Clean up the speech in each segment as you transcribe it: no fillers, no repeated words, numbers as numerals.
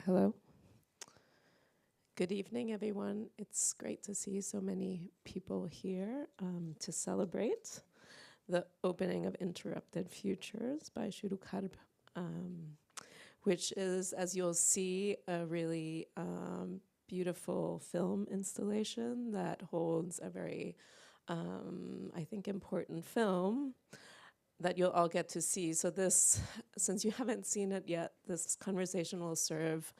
Hello. Good evening, everyone. It's great to see so many people here to celebrate the opening of Interrupted Futures by Shuruq Harb, which is, as you'll see, a really beautiful film installation that holds a very, I think, important film that you'll all get to see. So this, since you haven't seen it yet, this conversation will serve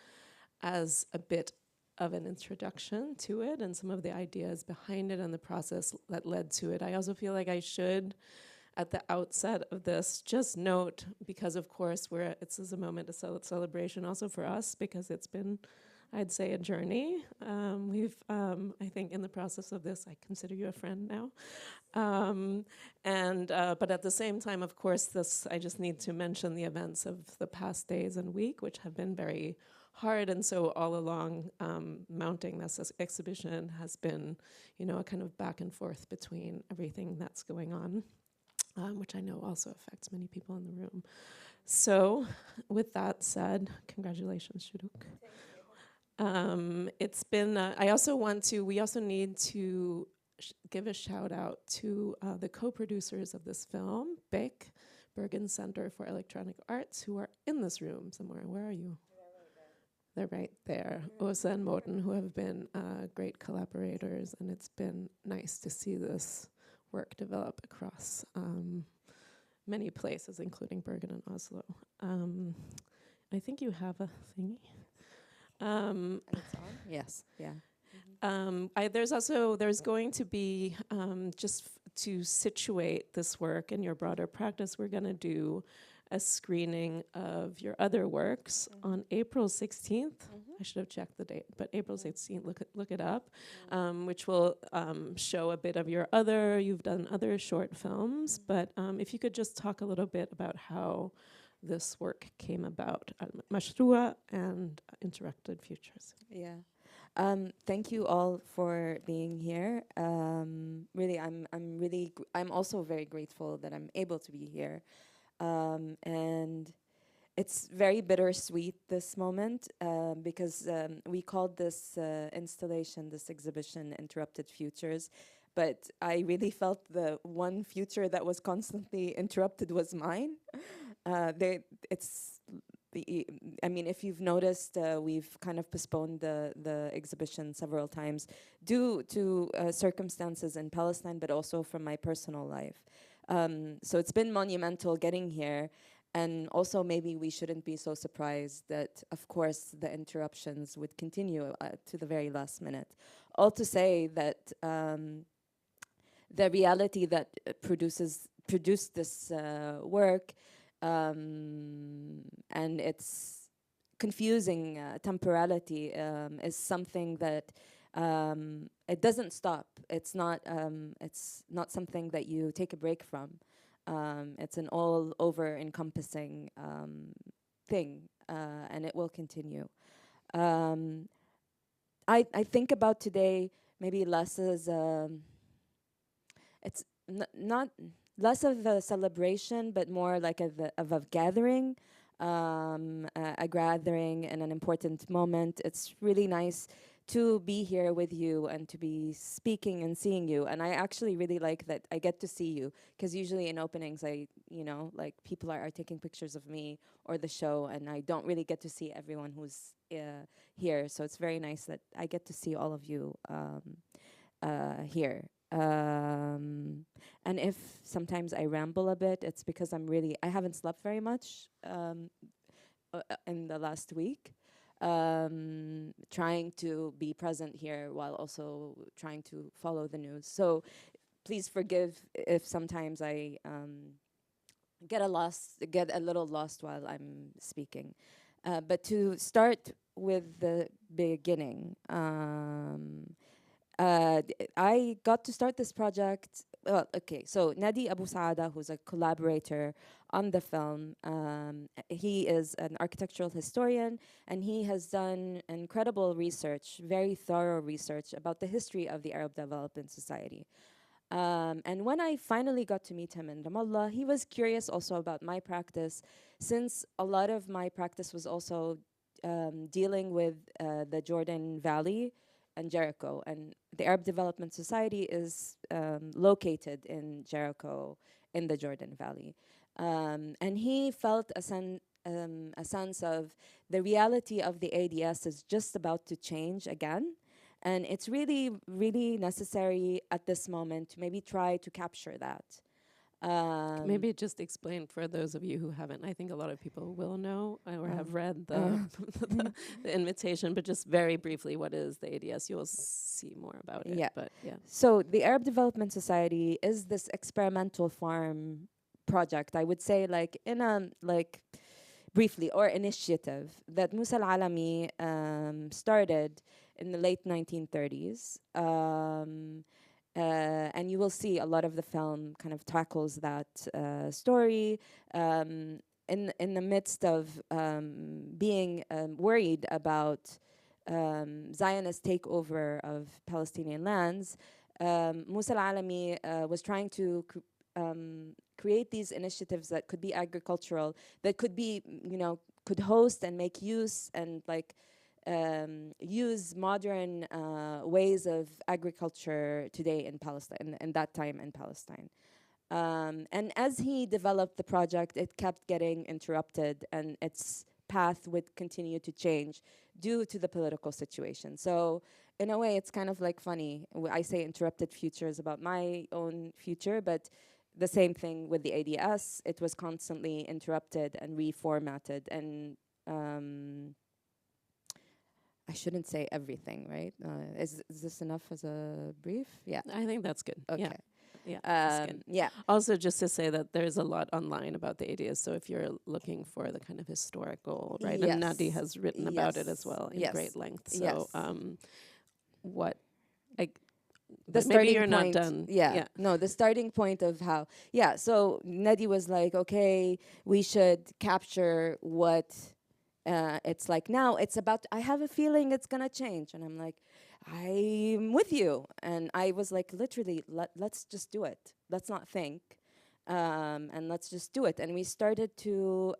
as a bit of an introduction to it and some of the ideas behind it and the process that led to it. I also feel like I should, at the outset of this, just note, because of course this is a moment of celebration also for us, because it's been, I'd say, a journey. I think in the process of this, I consider you a friend now. But at the same time, of course, I just need to mention the events of the past days and week, which have been very hard. And so all along, mounting this exhibition has been, a kind of back and forth between everything that's going on, which I know also affects many people in the room. So with that said, congratulations, Shuruq. It's been, we also need to give a shout out to the co-producers of this film, BIC, Bergen Center for Electronic Arts, who are in this room somewhere. Where are you? They're right there. Osa and Morten, who have been great collaborators, and it's been nice to see this work develop across many places, including Bergen and Oslo. I think you have a thingy. It's on? Yes, yeah. There's going to be, to situate this work in your broader practice, we're going to do a screening of your other works on April 16th. I should have checked the date, but April 16th, look it up, which will show a bit of you've done other short films, but if you could just talk a little bit about how this work came about, Mashrua and Interrupted Futures. Yeah. Thank you all for being here. Really, I'm also very grateful that I'm able to be here. And it's very bittersweet, this moment, because we called this installation, this exhibition, Interrupted Futures. But I really felt the one future that was constantly interrupted was mine. If you've noticed, we've kind of postponed the exhibition several times due to circumstances in Palestine, but also from my personal life. So it's been monumental getting here. And also maybe we shouldn't be so surprised that, of course, the interruptions would continue to the very last minute. All to say that the reality that produced this work and its confusing temporality is something that it doesn't stop. It's not something that you take a break from. It's an all over encompassing thing, and it will continue. I think about today maybe less as it's not less of a celebration, but more like of a gathering, a gathering and an important moment. It's really nice to be here with you and to be speaking and seeing you. And I actually really like that I get to see you, because usually in openings, people are taking pictures of me or the show, and I don't really get to see everyone who's here. So it's very nice that I get to see all of you here. And if sometimes I ramble a bit, it's because I haven't slept very much in the last week, trying to be present here while also trying to follow the news. So please forgive if sometimes I get a little lost while I'm speaking. But to start with the beginning, I got to start this project. So Nadi Abu Saada, who's a collaborator on the film, he is an architectural historian, and he has done incredible research, very thorough research about the history of the Arab Development Society. And when I finally got to meet him in Ramallah, he was curious also about my practice, since a lot of my practice was also dealing with the Jordan Valley and Jericho. And the Arab Development Society is located in Jericho in the Jordan Valley. And he felt a sense of the reality of the ADS is just about to change again. And it's really, really necessary at this moment to maybe try to capture that. Maybe just explain for those of you who haven't. I think a lot of people will know or have read the invitation, but just very briefly, what is the ADS? You'll see more about it. Yeah. But yeah. So the Arab Development Society is this experimental farm project. I would say, like in a like briefly or initiative that Musa Al-Alami started in the late 1930s. And you will see a lot of the film kind of tackles that story in the midst of being worried about Zionist takeover of Palestinian lands. Musa Al-Alami was trying to create these initiatives that could be agricultural, that could be, could host and make use and like use modern ways of agriculture today in Palestine, in that time in Palestine. And as he developed the project, it kept getting interrupted and its path would continue to change due to the political situation. So in a way, it's kind of like funny. I say interrupted futures about my own future, but the same thing with the ADS. It was constantly interrupted and reformatted. And I shouldn't say everything, right? Is this enough as a brief? Yeah. I think that's good. Okay. Yeah. Yeah. Yeah. Also, just to say that there's a lot online about the ADS. So if you're looking for the kind of historical, right? Yes. And Nadi has written about it as Yes. well in Yes. great length. So Yes. what, like, The maybe starting you're point, not done. yeah. No, the starting point of how, yeah. So Nadi was like, okay, we should capture what it's like now. It's about, I have a feeling it's gonna change. And I'm like, I'm with you. And I was like, literally, let's just do it. Let's not think. And let's just do it. And we started to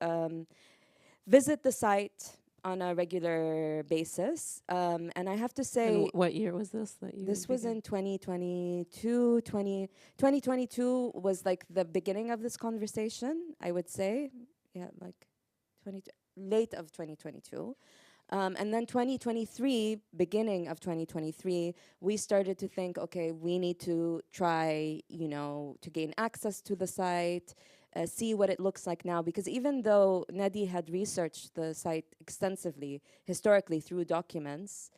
visit the site on a regular basis. And I have to say, And what year was this that you? this was in 2022. 2022 was like the beginning of this conversation, I would say. Yeah, like late of 2022. And then 2023, beginning of 2023, we started to think, okay, we need to try, to gain access to the site, see what it looks like now. Because even though Nadi had researched the site extensively, historically through documents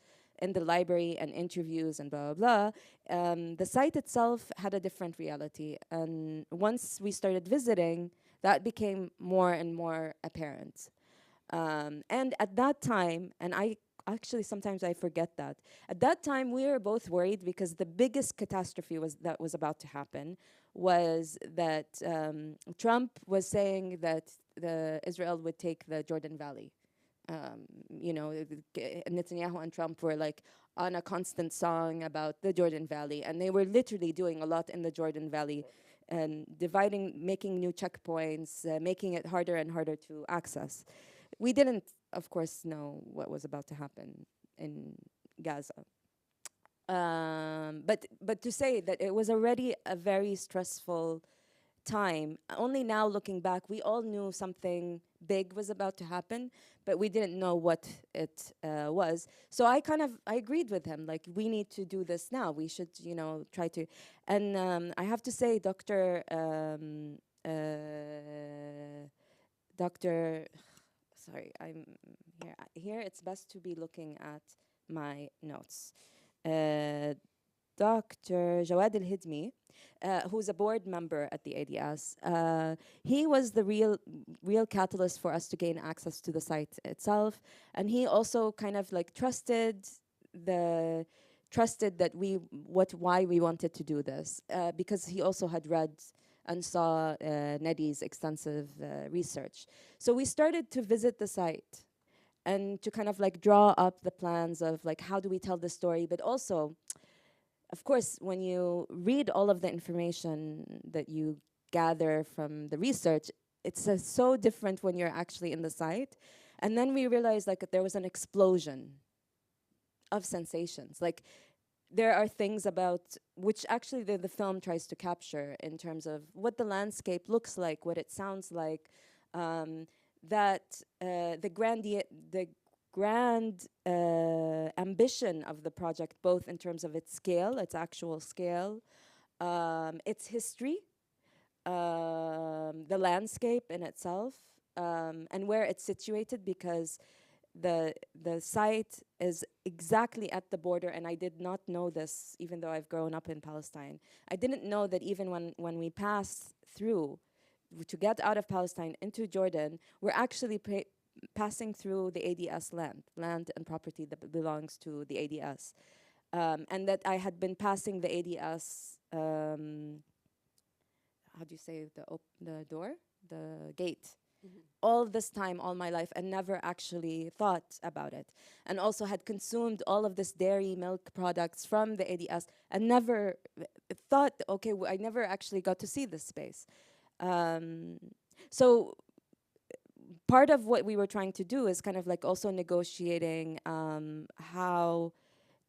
in the library and interviews and blah, blah, blah, the site itself had a different reality. And once we started visiting, that became more and more apparent. And at that time, and I actually sometimes I forget that, at that time we were both worried because the biggest catastrophe was about to happen was that Trump was saying that Israel would take the Jordan Valley. Netanyahu and Trump were like on a constant song about the Jordan Valley, and they were literally doing a lot in the Jordan Valley and making new checkpoints, making it harder and harder to access. We didn't, of course, know what was about to happen in Gaza. But to say that it was already a very stressful time, only now looking back, we all knew something big was about to happen, but we didn't know what it was. So I agreed with him, like, we need to do this now. We should, try to. And I have to say, sorry, I'm here. Here, it's best to be looking at my notes. Dr. Jawad Al-Hidmi, who's a board member at the ADS, he was the real catalyst for us to gain access to the site itself, and he also kind of like trusted that why we wanted to do this, because he also had read and saw Nadi's extensive research. So we started to visit the site and to kind of like draw up the plans of like, how do we tell the story? But also, of course, when you read all of the information that you gather from the research, it's so different when you're actually in the site. And then we realized like there was an explosion of sensations. Like there are things about which actually the film tries to capture in terms of what the landscape looks like, what it sounds like, that the grand ambition of the project, both in terms of its scale, its actual scale, its history, the landscape in itself, and where it's situated, because the site is exactly at the border, and I did not know this even though I've grown up in Palestine. I didn't know that even when we passed through to get out of Palestine into Jordan, we're actually passing through the ADS land and property that belongs to the ADS. And that I had been passing the ADS, how do you say, the door? The gate. All this time, all my life, and never actually thought about it. And also had consumed all of this dairy milk products from the ADS and never thought, okay, I never actually got to see this space. So part of what we were trying to do is kind of like also negotiating how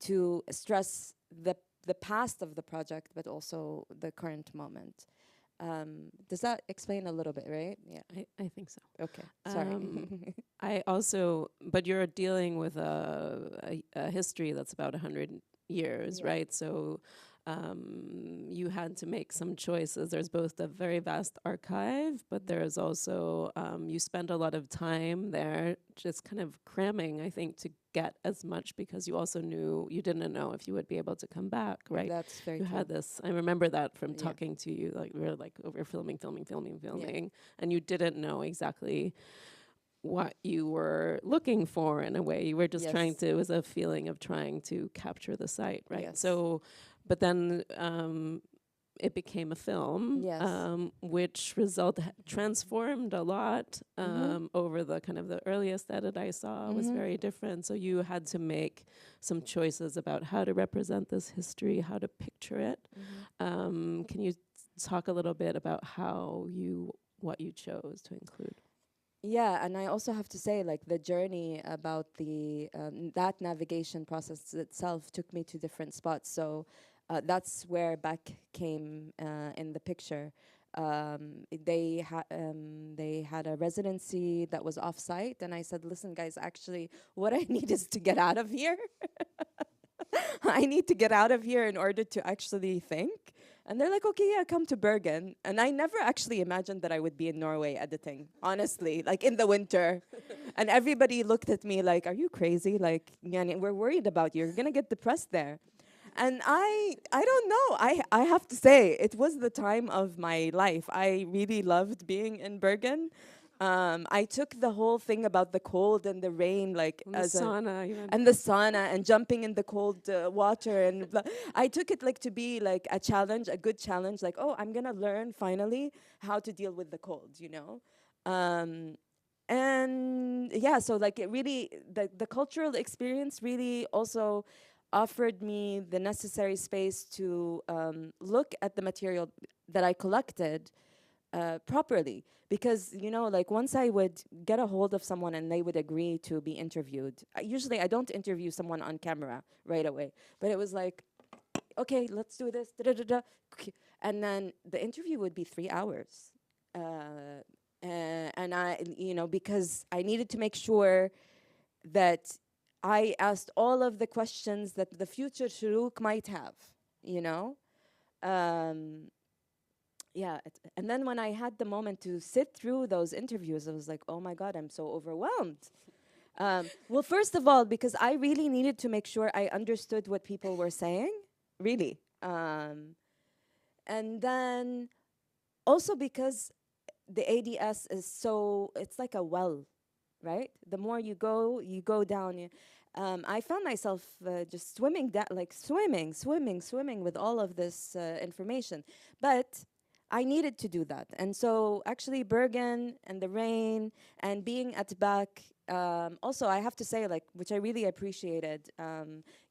to stress the past of the project, but also the current moment. Does that explain a little bit, right? Yeah, I think so. okay, sorry. I also, but you're dealing with a history that's about 100 years, Yeah. right? So you had to make some choices. There's both a very vast archive, but there's also, you spend a lot of time there just kind of cramming, I think, to get as much, because you also knew, you didn't know if you would be able to come back, right? That's very You true. had this, I remember that from Yeah. talking to you, like we were like over filming, and you didn't know exactly what you were looking for in a way. You were just Yes. trying to, it was a feeling of trying to capture the site, right? Yes. So, but then it became a film, Yes. which transformed a lot over the kind of the earliest edit I saw was very different. So you had to make some choices about how to represent this history, how to picture it. Can you talk a little bit about what you chose to include? Yeah, and I also have to say, like, the journey about that navigation process itself took me to different spots. So that's where Beck came in the picture. They had a residency that was off-site, and I said, "Listen, guys, actually, what I need is to get out of here. I need to get out of here in order to actually think." And they're like, "Okay, yeah, come to Bergen." And I never actually imagined that I would be in Norway editing, honestly, like in the winter. And everybody looked at me like, "Are you crazy? Like, Yani, we're worried about you. You're going to get depressed there." And I don't know. I have to say, it was the time of my life. I really loved being in Bergen. I took the whole thing about the cold and the rain, like And the sauna, even. and the sauna and jumping in the cold water, and I took it like to be like a challenge, a good challenge. Like, oh, I'm gonna learn finally how to deal with the cold, you know. And yeah, so like it really, the cultural experience really also offered me the necessary space to look at the material that I collected properly. Because, you know, like once I would get a hold of someone and they would agree to be interviewed, usually I don't interview someone on camera right away, but it was like, okay, let's do this, and then the interview would be 3 hours. And I, you know, because I needed to make sure that I asked all of the questions that the future Shuruq might have, you know. Yeah, and then when I had the moment to sit through those interviews, I was like, oh my God, I'm so overwhelmed. Well, first of all, because I really needed to make sure I understood what people were saying, really. And then also because the ADS is so, it's like a well, right? The more you go down. I found myself just swimming, like swimming with all of this information. But I needed to do that. And so actually Bergen and the rain and being at back, also I have to say, like, which I really appreciated,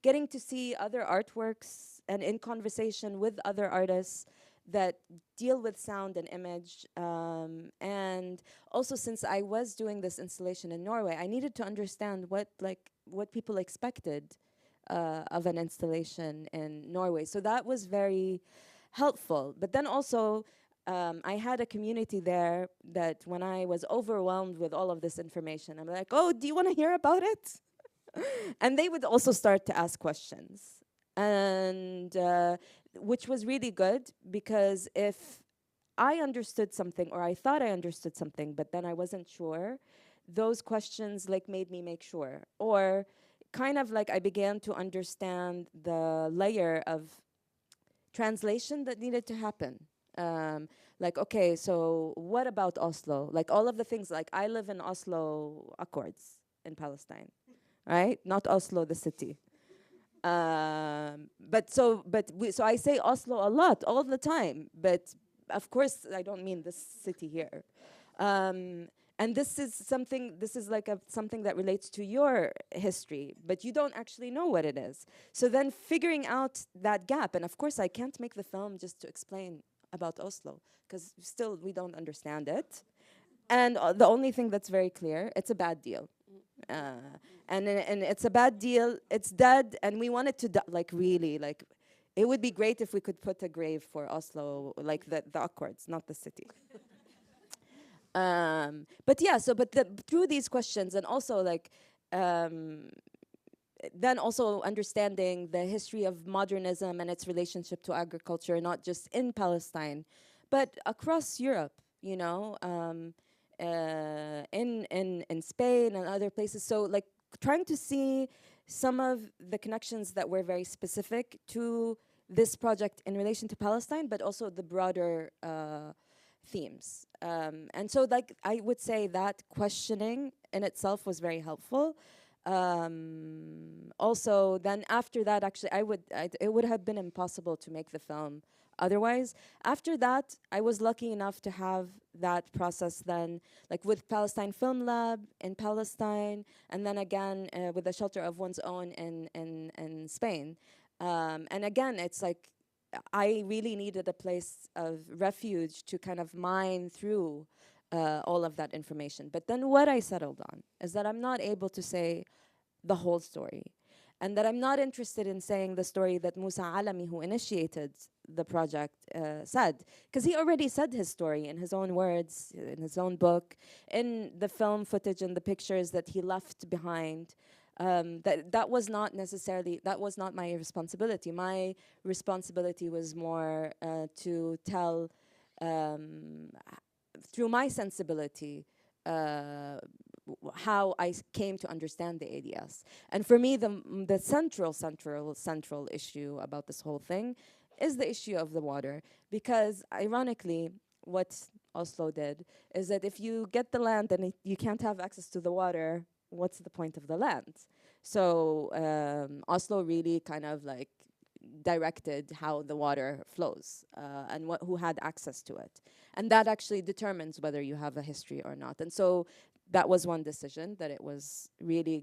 getting to see other artworks and in conversation with other artists that deal with sound and image. And also, since I was doing this installation in Norway, I needed to understand what people expected of an installation in Norway. So that was very helpful. But then also, I had a community there that when I was overwhelmed with all of this information, I'm like, oh, do you want to hear about it? And they would also start to ask questions. And which was really good, because if I understood something or I thought I understood something, but then I wasn't sure, those questions like made me make sure. Or kind of like I began to understand the layer of translation that needed to happen. Like, okay, so what about Oslo? Like all of the things, like I live in Oslo Accords in Palestine, right? Not Oslo, the city. So I say Oslo a lot, all the time. But of course, I don't mean this city here. Um, and this is something. This is like something that relates to your history, but you don't actually know what it is. So then, figuring out that gap, and of course, I can't make the film just to explain about Oslo, because still we don't understand it. And the only thing that's very clear, it's a bad deal. And it's a bad deal. It's dead, and we want it to like really like. It would be great if we could put a grave for Oslo, like the Accords, not the city. But yeah, through these questions, and also like then also understanding the history of modernism and its relationship to agriculture, not just in Palestine, but across Europe. You know, in Spain and other places. So like trying to see some of the connections that were very specific to this project in relation to Palestine, but also the broader themes. And so like I would say that questioning in itself was very helpful. Also, then after that, actually, it would have been impossible to make the film otherwise. After that, I was lucky enough to have that process then, like with Palestine Film Lab in Palestine, and then again with the Shelter of One's Own in Spain. And again, it's like I really needed a place of refuge to kind of mine through all of that information. But then what I settled on is that I'm not able to say the whole story. And that I'm not interested in saying the story that Musa Alami, who initiated the project, said. Because he already said his story in his own words, in his own book, in the film footage and the pictures that he left behind. That was not necessarily, that was not my responsibility. My responsibility was more to tell through my sensibility how I came to understand the ADS. And for me, the central issue about this whole thing is the issue of the water. Because ironically, what Oslo did is that if you get the land and you can't have access to the water, what's the point of the land? So Oslo really kind of like directed how the water flows and who had access to it. And that actually determines whether you have a history or not. And so that was one decision, that it was really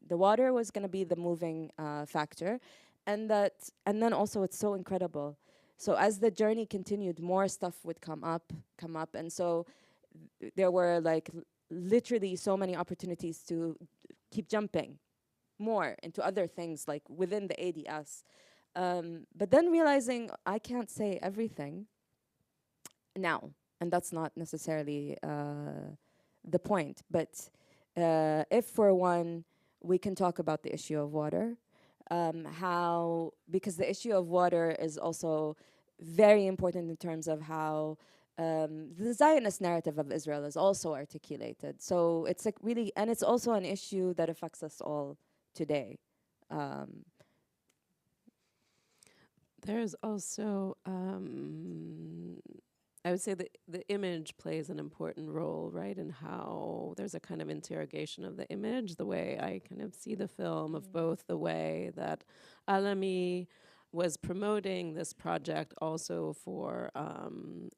the water was gonna be the moving factor. And then also it's so incredible. So as the journey continued, more stuff would come up. And so there were like literally so many opportunities to keep jumping more into other things like within the ADS. But then realizing I can't say everything now, and that's not necessarily the point. But if for one, we can talk about the issue of water, because the issue of water is also very important in terms of how the Zionist narrative of Israel is also articulated. So it's like really, and it's also an issue that affects us all today. There's also, I would say that the image plays an important role, right? In how there's a kind of interrogation of the image, the way I kind of see the film, of both the way that Alami was promoting this project also for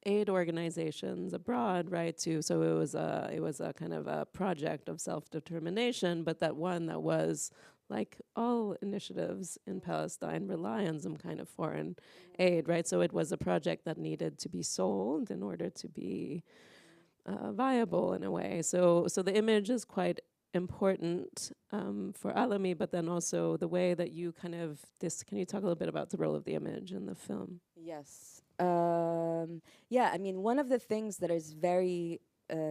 aid organizations abroad, right? So it was a kind of a project of self-determination, but that one that was like all initiatives in Palestine rely on some kind of foreign aid, right? So it was a project that needed to be sold in order to be viable in a way. So the image is quite important for Alami, but then also the way that you kind of can you talk a little bit about the role of the image in the film? Yes. Yeah, I mean, one of the things that is very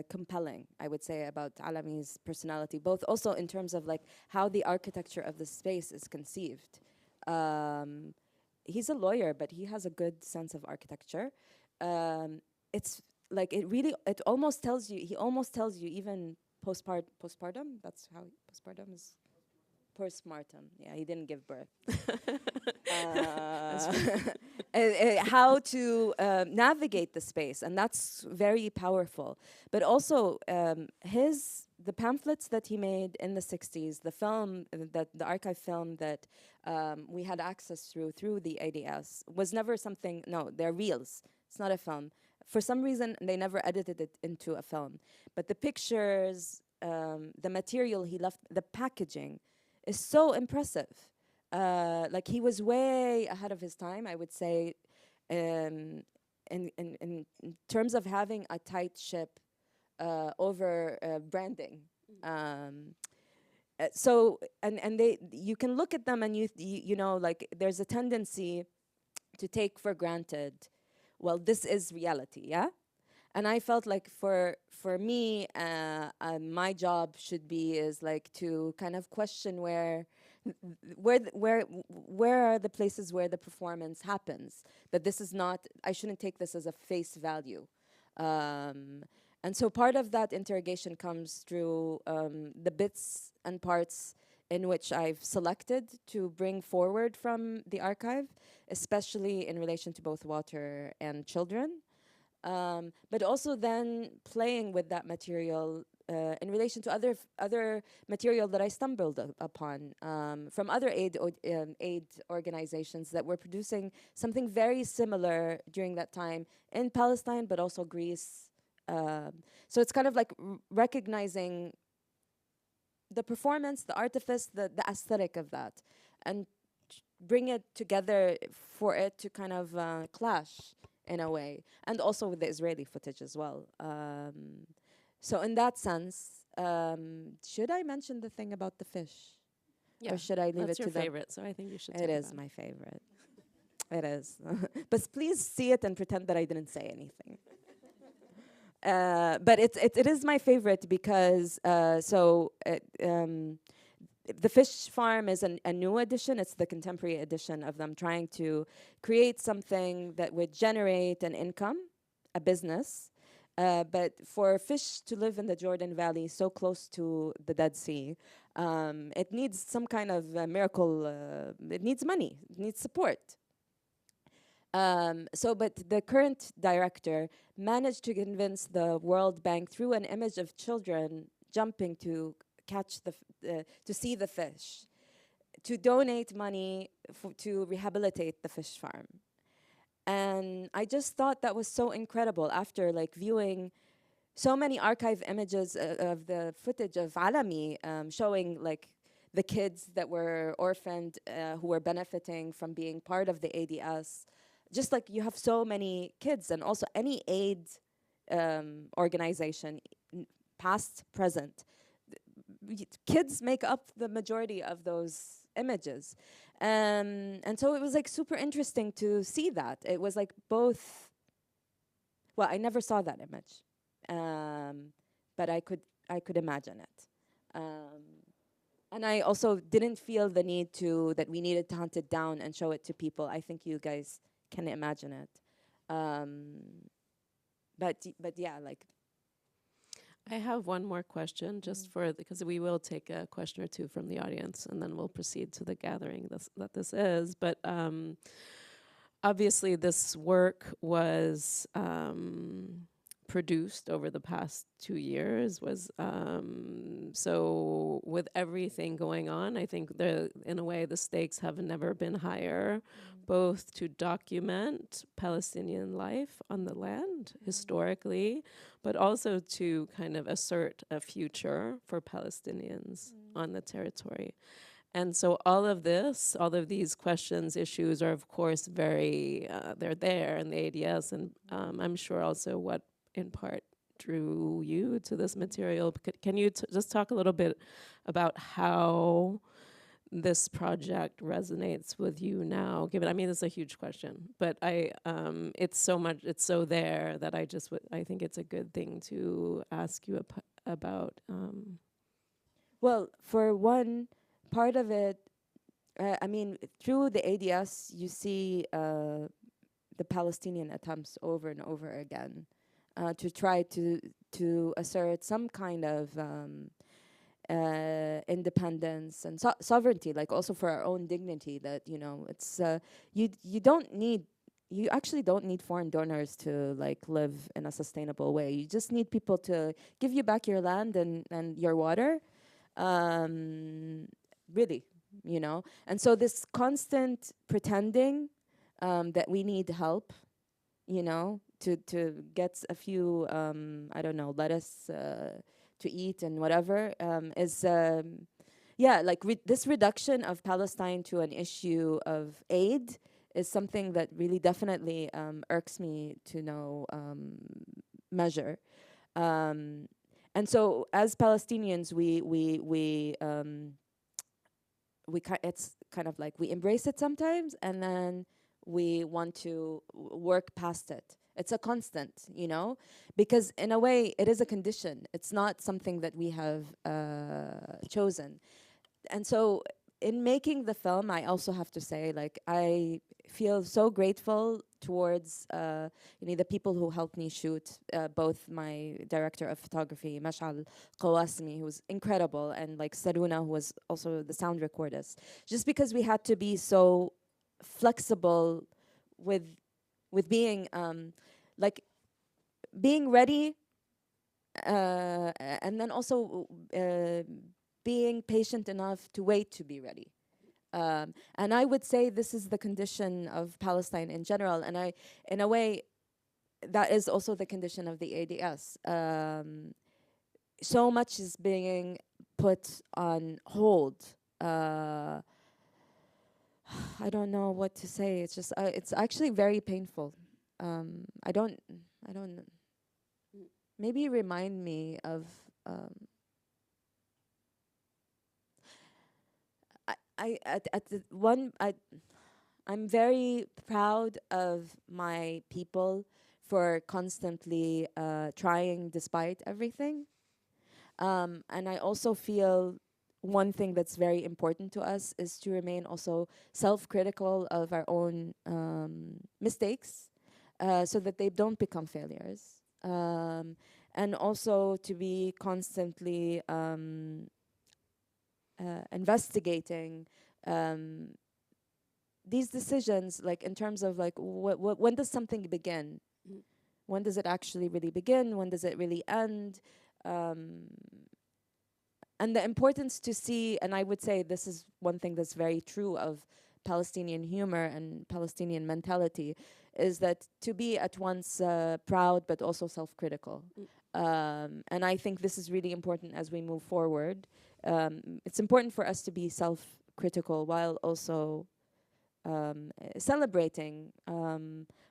compelling, I would say, about Alami's personality, both also in terms of like how the architecture of the space is conceived. He's a lawyer, but he has a good sense of architecture. It's like it almost tells you, he almost tells you even postpartum, that's how postpartum is. Postpartum, yeah, he didn't give birth. How to navigate the space, and that's very powerful. But also, the pamphlets that he made in the 60s, the film, that the archive film that we had access through the ADS was never something. No, they're reels. It's not a film. For some reason, they never edited it into a film. But the pictures, the material he left, the packaging, is so impressive. Like he was way ahead of his time, I would say, in terms of having a tight ship over branding. So they, you can look at them and you know, like there's a tendency to take for granted, well, this is reality, yeah. And I felt like for me, my job should be is like to kind of question where are the places where the performance happens. That this is not. I shouldn't take this as a face value. And so part of that interrogation comes through the bits and parts in which I've selected to bring forward from the archive, especially in relation to both water and children. But also then playing with that material in relation to other material that I stumbled upon from other aid organizations that were producing something very similar during that time in Palestine, but also Greece. So it's kind of like recognizing the performance, the artifice, the aesthetic of that, and bring it together for it to kind of clash in a way, and also with the Israeli footage as well. So in that sense, should I mention the thing about the fish? Yeah, or should I leave that's it your to them? favorite, so I think you should. It is my favorite. It is. But please see it and pretend that I didn't say anything. But it is my favorite because the fish farm is a new edition. It's the contemporary edition of them trying to create something that would generate an income, a business. But for fish to live in the Jordan Valley, so close to the Dead Sea, it needs some kind of miracle. It needs money. It needs support. But the current director managed to convince the World Bank through an image of children jumping to catch to see the fish, to donate money to rehabilitate the fish farm. And I just thought that was so incredible after like viewing so many archive images of the footage of Alami showing like the kids that were orphaned who were benefiting from being part of the ADS. Just like you have so many kids, and also any aid organization, past, present, kids make up the majority of those images. And so it was like super interesting to see that. It was like both, well, I never saw that image, but I could imagine it. And I also didn't feel the need that we needed to hunt it down and show it to people. I think you guys can imagine it. But yeah, like. I have one more question, just because we will take a question or two from the audience, and then we'll proceed to the gathering that this is. But obviously, this work was produced over the past 2 years was so with everything going on, I think in a way the stakes have never been higher, both to document Palestinian life on the land historically, but also to kind of assert a future for Palestinians on the territory. And so all of this, all of these questions, issues are of course very, they're there in the ADS, and I'm sure also what in part drew you to this material. Can you just talk a little bit about how this project resonates with you now? Given, I mean, it's a huge question, but it's so much, it's so there that I think it's a good thing to ask you about. Well, for one part of it, I mean, through the ADS, you see the Palestinian attempts over and over again to try to assert some kind of independence and sovereignty, like also for our own dignity. That it's you actually don't need foreign donors to like live in a sustainable way. You just need people to give you back your land and your water. Really, and so this constant pretending that we need help, to get a few I don't know, lettuce to eat and whatever, is like this reduction of Palestine to an issue of aid is something that really definitely irks me to no measure. And so as Palestinians, it's kind of like we embrace it sometimes, and then we want to work past it. It's a constant, because in a way it is a condition. It's not something that we have chosen. And so in making the film, I also have to say, like, I feel so grateful towards the people who helped me shoot, both my director of photography, Mashal Qawasmi, who was incredible, and like Saruna, who was also the sound recordist. Just because we had to be so flexible with being being ready, and then also being patient enough to wait to be ready. And I would say this is the condition of Palestine in general, and in a way, that is also the condition of the ADS. So much is being put on hold. I don't know what to say. It's just, it's actually very painful. I don't. Maybe remind me of. I'm very proud of my people for constantly trying despite everything. And I also feel one thing that's very important to us is to remain also self-critical of our own mistakes, so that they don't become failures. And also to be constantly investigating these decisions, like in terms of like when does something begin? When does it actually really begin? When does it really end? And the importance to see, and I would say this is one thing that's very true of Palestinian humor and Palestinian mentality, is that to be at once proud but also self-critical. And I think this is really important as we move forward. It's important for us to be self-critical while also celebrating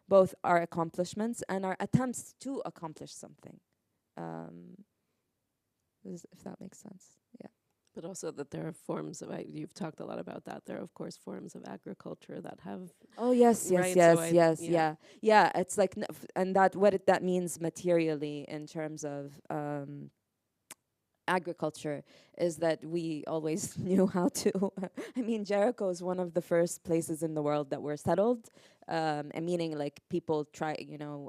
both our accomplishments and our attempts to accomplish something. If that makes sense, yeah. But also that there are forms of, you've talked a lot about that. There are, of course, forms of agriculture that have. Oh yes, right? Yeah. It's like, and that that means materially in terms of agriculture is that we always knew how to. I mean, Jericho is one of the first places in the world that were settled, and meaning like people try,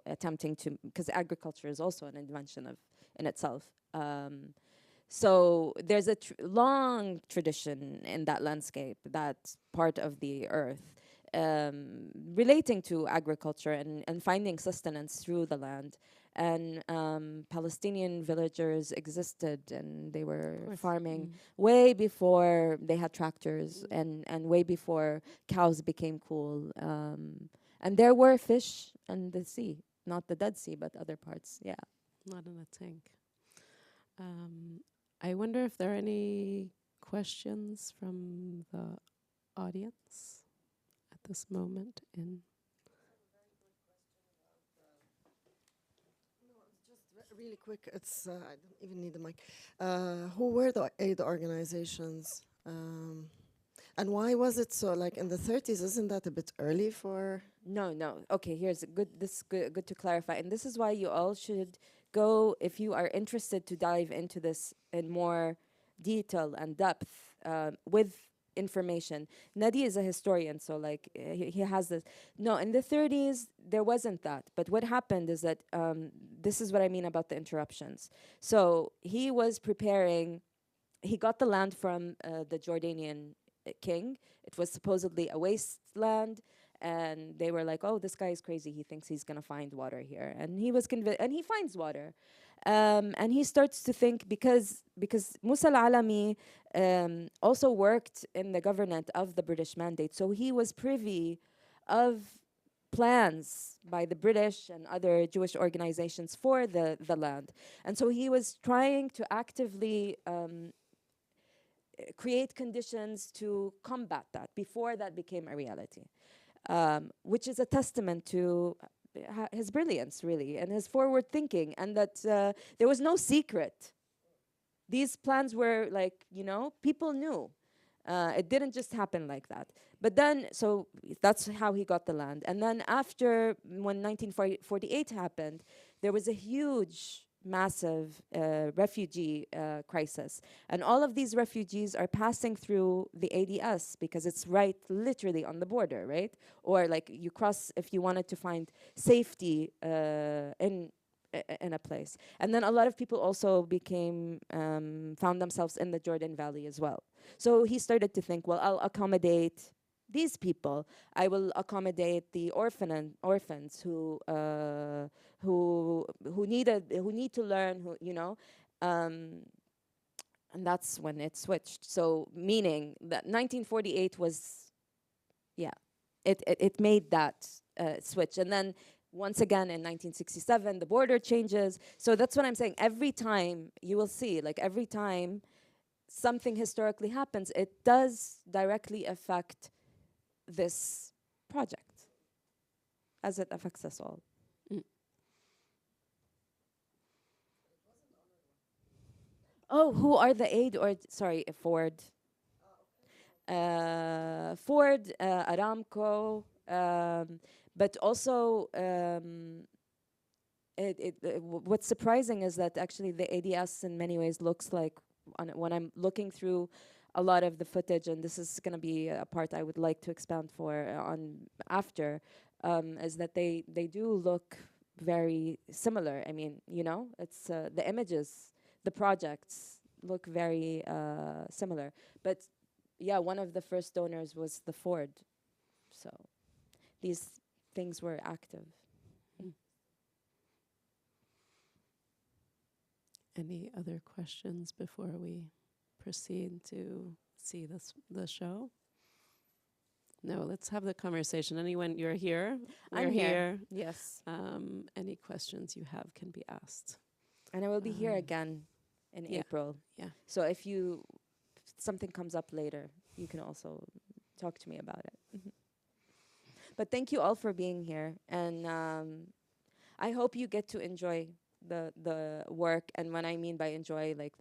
attempting to, because agriculture is also an invention of in itself. So there's a long tradition in that landscape, that part of the earth, relating to agriculture and finding sustenance through the land. and Palestinian villagers existed, and they Of were course. farming way before they had tractors, Mm. and way before cows became cool. And there were fish in the sea, not the Dead Sea, but other parts. Yeah. Not in a tank. Um, I wonder if there are any questions from the audience at this moment in. Really quick, I don't even need the mic. Who were the aid organizations? And why was it so, like, in the 30s? Isn't that a bit early for? No, no. Okay, here's a good. This is good to clarify, and this is why you all should go if you are interested to dive into this in more detail and depth with information. Nadi is a historian, so like he has this. No, in the 30s there wasn't that. But what happened is that this is what I mean about the interruptions. So he was preparing. He got the land from the Jordanian king. It was supposedly a wasteland, and they were like, "Oh, this guy is crazy. He thinks he's gonna find water here," and he was convinced, and he finds water, and he starts to think because Musa al-Alami also worked in the government of the British Mandate, so he was privy of plans by the British and other Jewish organizations for the land, and so he was trying to actively create conditions to combat that before that became a reality, which is a testament to his brilliance, really, and his forward thinking, and that there was no secret. These plans were like, people knew. It didn't just happen like that. But then, so that's how he got the land. And then after, when 1948 happened, there was a huge, massive refugee crisis. And all of these refugees are passing through the ADS because it's right literally on the border, right? Or like you cross if you wanted to find safety in a place. And then a lot of people also found themselves in the Jordan Valley as well. So he started to think, well, I'll accommodate these people. I will accommodate the orphans who need to learn, and that's when it switched. So meaning that 1948 was, yeah, it made that switch, and then once again in 1967 the border changes. So that's what I'm saying. Every time you will see, like every time something historically happens, it does directly affect this project as it affects us all. Mm. Oh, who are the aid or sorry, Ford? Ford, Aramco, but also what's surprising is that actually the ADS in many ways looks like, when I'm looking through a lot of the footage, and this is going to be a part I would like to expand on after, is that they do look very similar. I mean, it's the images, the projects look very similar. But yeah, one of the first donors was the Ford. So these things were active. Any other questions before we proceed to see the show? No, let's have the conversation. Anyone, you're here? I'm here. Yes. Any questions you have can be asked. And I will be here again in April. Yeah. So if something comes up later, you can also talk to me about it. But thank you all for being here, and I hope you get to enjoy the work. And when I mean by enjoy, like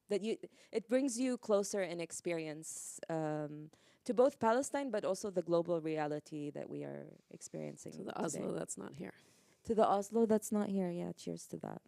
it brings you closer in experience to both Palestine, but also the global reality that we are experiencing. To the Oslo that's not here. To the Oslo that's not here. Yeah, cheers to that.